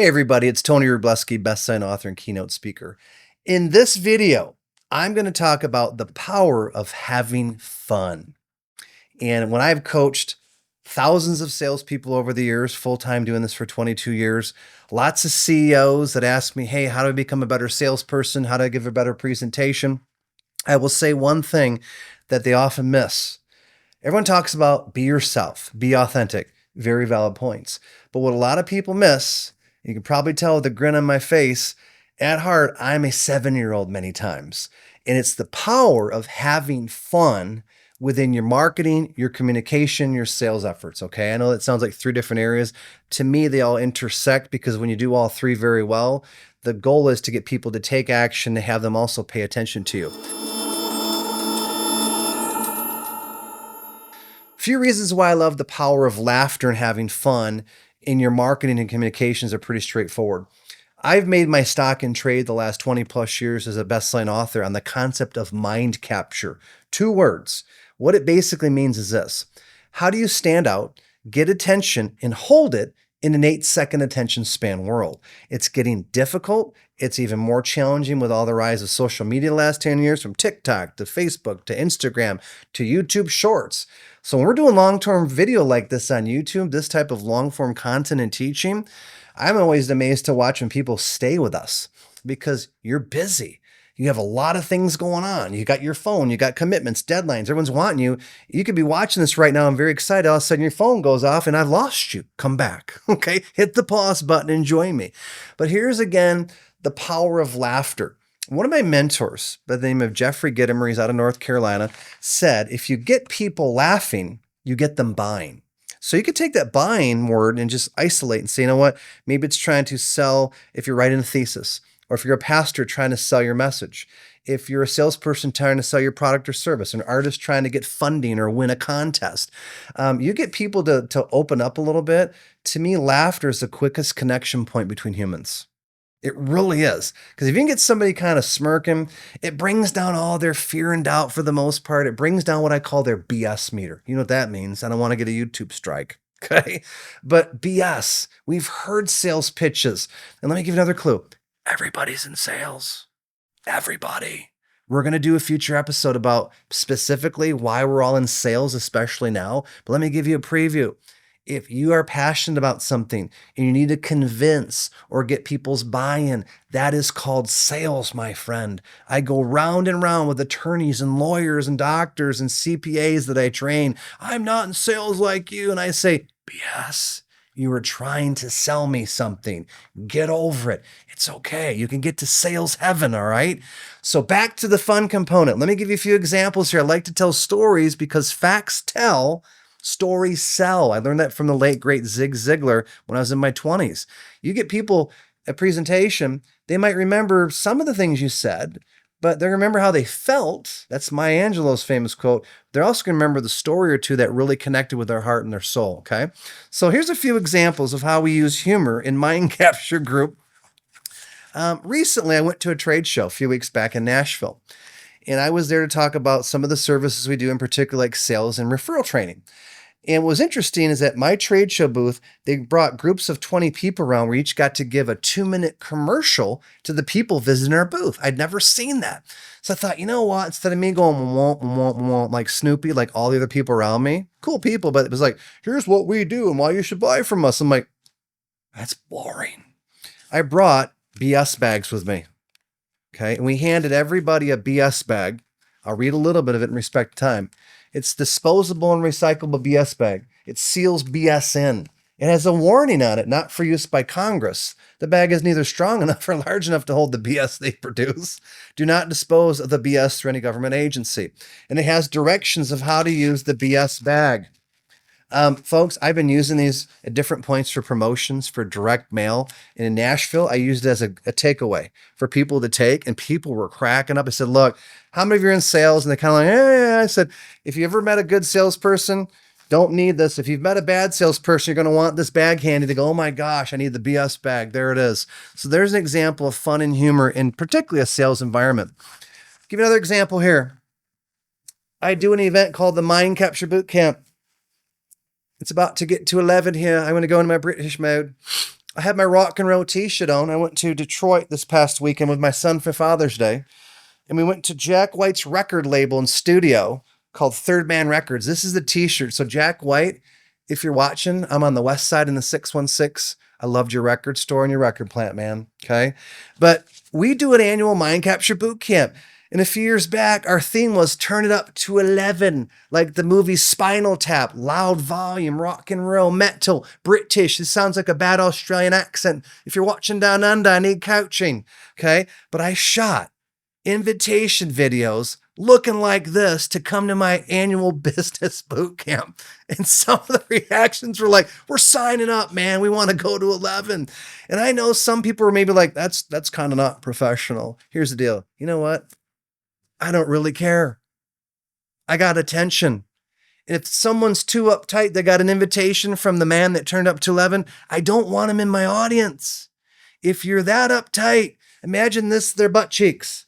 Hey everybody, it's Tony Rubleski, bestselling author and keynote speaker. In this video, I'm going to talk about the power of having fun. And when I've coached thousands of salespeople over the years, full-time doing this for 22 years, lots of CEOs that ask me, hey, how do I become a better salesperson? How do I give a better presentation? I will say one thing that they often miss. Everyone talks about be yourself, be authentic, very valid points. But what a lot of people miss, you can probably tell with the grin on my face, at heart, I'm a 7-year-old many times. And it's the power of having fun within your marketing, your communication, your sales efforts, okay? I know that sounds like three different areas. To me, they all intersect because when you do all three very well, the goal is to get people to take action, to have them also pay attention to you. Few reasons why I love the power of laughter and having fun in your marketing and communications are pretty straightforward. I've made my stock in trade the last 20 plus years as a best-selling author on the concept of mind capture. 2 words. What it basically means is this. How do you stand out, get attention, and hold it in an 8-second attention span world? It's getting difficult. It's even more challenging with all the rise of social media the last 10 years, from TikTok to Facebook to Instagram to YouTube Shorts. So when we're doing long-term video like this on YouTube, this type of long-form content and teaching, I'm always amazed to watch when people stay with us because you're busy. You have a lot of things going on. You got your phone, you got commitments, deadlines, everyone's wanting you. You could be watching this right now. I'm very excited. All of a sudden your phone goes off and I've lost you. Come back, okay? Hit the pause button and join me. But here's again, the power of laughter. One of my mentors, by the name of Jeffrey Gitomer, he's out of North Carolina, said, if you get people laughing, you get them buying. So you could take that buying word and just isolate and say, you know what, maybe it's trying to sell if you're writing a thesis, or if you're a pastor trying to sell your message, if you're a salesperson trying to sell your product or service, an artist trying to get funding or win a contest. You get people to open up a little bit. To me, laughter is the quickest connection point between humans. It really is. Because if you can get somebody kind of smirking, it brings down all their fear and doubt for the most part. It brings down what I call their BS meter. You know what that means? I don't want to get a YouTube strike. Okay. But BS, we've heard sales pitches. And let me give you another clue. Everybody's in sales. Everybody. We're going to do a future episode about specifically why we're all in sales, especially now. But let me give you a preview. If you are passionate about something and you need to convince or get people's buy-in, that is called sales, my friend. I go round and round with attorneys and lawyers and doctors and CPAs that I train. I'm not in sales like you. And I say, BS. You were trying to sell me something. Get over it. It's okay. You can get to sales heaven, all right? So back to the fun component. Let me give you a few examples here. I like to tell stories because facts tell, stories sell. I learned that from the late, great Zig Ziglar when I was in my 20s. You get people at presentation, they might remember some of the things you said, but they remember how they felt. That's Maya Angelou's famous quote. They're also going to remember the story or two that really connected with their heart and their soul, okay? So here's a few examples of how we use humor in Mind Capture Group. Recently, I went to a trade show a few weeks back in Nashville, and I was there to talk about some of the services we do, in particular like sales and referral training. And what was interesting is that my trade show booth, they brought groups of 20 people around where each got to give a 2-minute commercial to the people visiting our booth. I'd never seen that. So I thought, you know what? Instead of me going, womp, like Snoopy, like all the other people around me, cool people, but it was like, here's what we do and why you should buy from us. I'm like, that's boring. I brought BS bags with me. Okay. And we handed everybody a BS bag. I'll read a little bit of it in respect to time. It's disposable and recyclable BS bag. It seals BS in. It has a warning on it, not for use by Congress. The bag is neither strong enough or large enough to hold the BS they produce. Do not dispose of the BS through any government agency. And it has directions of how to use the BS bag. Folks, I've been using these at different points for promotions, for direct mail. And in Nashville, I used it as a takeaway for people to take, and people were cracking up. I said, look, how many of you are in sales? And they kind of like, yeah. I said, if you ever met a good salesperson, don't need this. If you've met a bad salesperson, you're going to want this bag handy to go, oh my gosh, I need the BS bag. There it is. So there's an example of fun and humor in particularly a sales environment. Give you another example here. I do an event called the Mind Capture Boot Camp. It's about to get to 11 here. I'm going to go into my British mode. I had my rock and roll t-shirt on. I went to Detroit this past weekend with my son for Father's Day, and we went to Jack White's record label and studio called Third Man Records. This is the t-shirt. So Jack White, if you're watching, I'm on the west side in the 616. I loved your record store and your record plant, man. Okay. But we do an annual mind capture boot camp. And a few years back, our theme was turn it up to 11, like the movie Spinal Tap, loud volume, rock and roll, metal, British. It sounds like a bad Australian accent. If you're watching Down Under, I need coaching. Okay. But I shot invitation videos looking like this to come to my annual business boot camp. And some of the reactions were like, we're signing up, man. We want to go to 11. And I know some people were maybe like, that's kind of not professional. Here's the deal. You know what? I don't really care. I got attention. If someone's too uptight, they got an invitation from the man that turned up to 11, I don't want him in my audience. If you're that uptight, imagine this, their butt cheeks.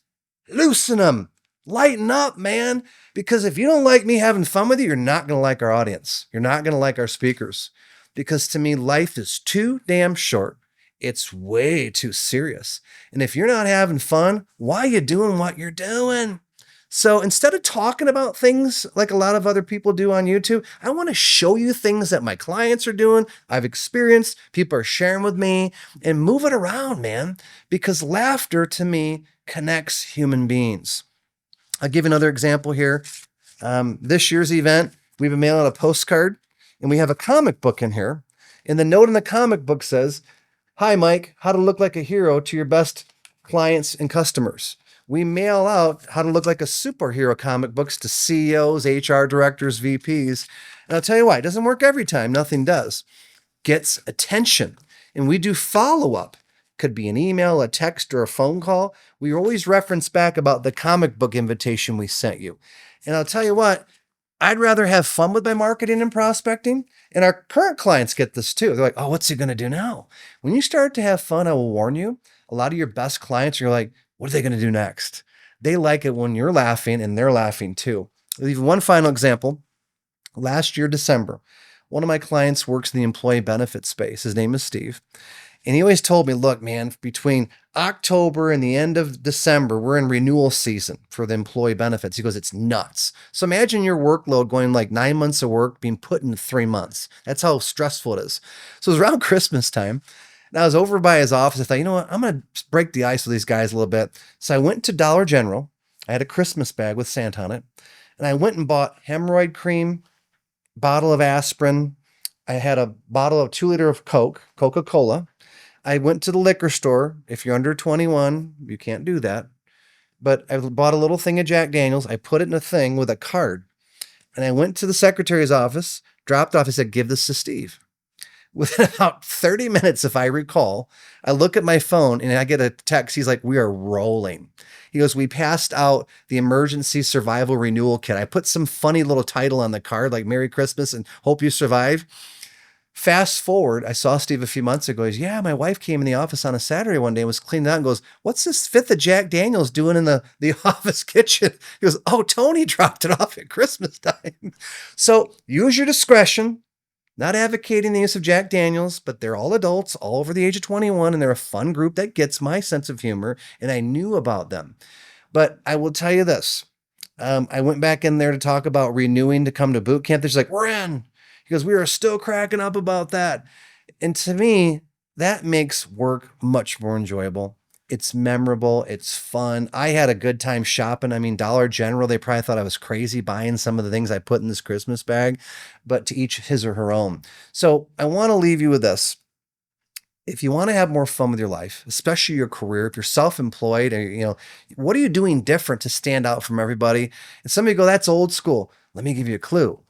Loosen them. Lighten up, man. Because if you don't like me having fun with you, you're not going to like our audience. You're not going to like our speakers. Because to me, life is too damn short. It's way too serious. And if you're not having fun, why are you doing what you're doing? So instead of talking about things like a lot of other people do on YouTube, I want to show you things that my clients are doing, I've experienced, people are sharing with me, and move it around, man. Because laughter to me connects human beings. I'll give another example here. This year's event, we've been mailing out a postcard, and we have a comic book in here. And the note in the comic book says, "Hi, Mike, how to look like a hero to your best clients and customers." We mail out how to look like a superhero comic books to CEOs, HR directors, VPs. And I'll tell you why, it doesn't work every time. Nothing does. Gets attention. And we do follow-up. Could be an email, a text, or a phone call. We always reference back about the comic book invitation we sent you. And I'll tell you what, I'd rather have fun with my marketing and prospecting. And our current clients get this too. They're like, oh, what's he going to do now? When you start to have fun, I will warn you, a lot of your best clients, you're like, what are they going to do next? They like it when you're laughing and they're laughing too. I'll give you one final example. Last year, December, one of my clients works in the employee benefit space. His name is Steve. And he always told me, look, man, between October and the end of December, we're in renewal season for the employee benefits. He goes, it's nuts. So imagine your workload going like 9 months of work being put in 3 months. That's how stressful it is. So it was around Christmas time. And I was over by his office. I thought, you know what? I'm going to break the ice with these guys a little bit. So I went to Dollar General. I had a Christmas bag with Santa on it. And I went and bought hemorrhoid cream, bottle of aspirin. I had a bottle of 2 liter of Coke, Coca-Cola. I went to the liquor store. If you're under 21, you can't do that. But I bought a little thing of Jack Daniels. I put it in a thing with a card. And I went to the secretary's office, dropped off. He said, give this to Steve. Within about 30 minutes, if I recall, I look at my phone and I get a text. He's like, we are rolling. He goes, we passed out the emergency survival renewal kit. I put some funny little title on the card, like Merry Christmas and Hope You Survive. Fast forward, I saw Steve a few months ago. He's, yeah, my wife came in the office on a Saturday one day and was cleaning out and goes, what's this fifth of Jack Daniels doing in the office kitchen? He goes, oh, Tony dropped it off at Christmas time. So use your discretion. Not advocating the use of Jack Daniels, but they're all adults, all over the age of 21, and they're a fun group that gets my sense of humor, and I knew about them. But I will tell you this. I went back in there to talk about renewing to come to boot camp. They're just like, we're in. He goes, we are still cracking up about that. And to me, that makes work much more enjoyable. It's memorable. It's fun. I had a good time shopping. I mean, Dollar General, they probably thought I was crazy buying some of the things I put in this Christmas bag, but to each his or her own. So I want to leave you with this. If you want to have more fun with your life, especially your career, if you're self-employed, or, what are you doing different to stand out from everybody? And somebody go, that's old school. Let me give you a clue.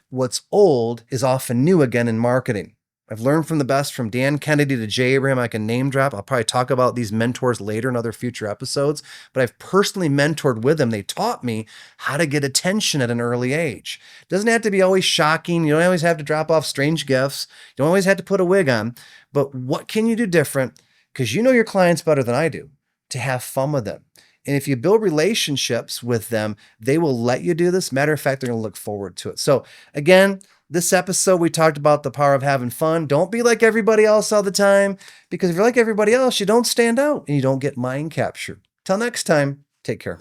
What's old is often new again in marketing. I've learned from the best, from Dan Kennedy to Jay Abraham. I can name drop. I'll probably talk about these mentors later in other future episodes, but I've personally mentored with them. They taught me how to get attention at an early age. It doesn't have to be always shocking. You don't always have to drop off strange gifts. You don't always have to put a wig on, but what can you do different? Because you know your clients better than I do, to have fun with them. And if you build relationships with them, they will let you do this. Matter of fact, they're going to look forward to it. So again, This episode, we talked about the power of having fun. Don't be like everybody else all the time, because if you're like everybody else, you don't stand out and you don't get mind captured. Till next time, take care.